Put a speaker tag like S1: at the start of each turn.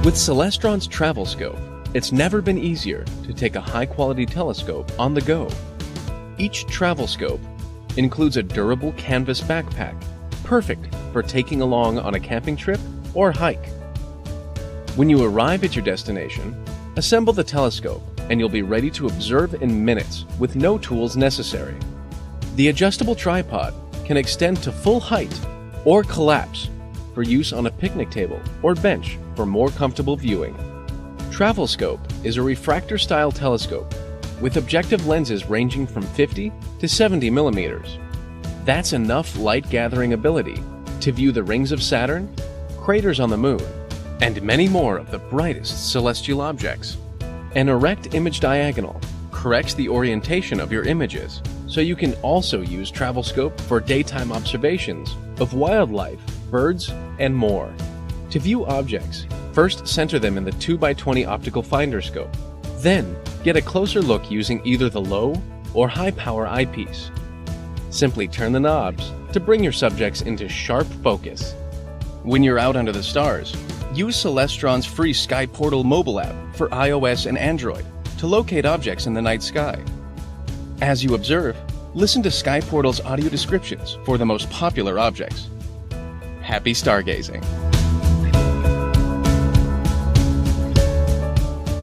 S1: With Celestron's travel scope, it's never been easier to take a high-quality telescope on the go. Each travel scope includes a durable canvas backpack, perfect for taking along on a camping trip or hike. When you arrive at your destination, assemble the telescope and you'll be ready to observe in minutes with no tools necessary. The adjustable tripod can extend to full height or collapse for use on a picnic table or bench for more comfortable viewing. Travel Scope is a refractor-style telescope with objective lenses ranging from 50 to 70 millimeters. That's enough light-gathering ability to view the rings of Saturn, craters on the Moon, and many more of the brightest celestial objects. An erect image diagonal corrects the orientation of your images, so you can also use Travel Scope for daytime observations of wildlife, birds, and more. To view objects, first center them in the 2x20 optical finder scope. Then, get a closer look using either the low or high power eyepiece. Simply turn the knobs to bring your subjects into sharp focus. When you're out under the stars, use Celestron's free Sky Portal mobile app for iOS and Android to locate objects in the night sky. As you observe, listen to Sky Portal's audio descriptions for the most popular objects. Happy stargazing!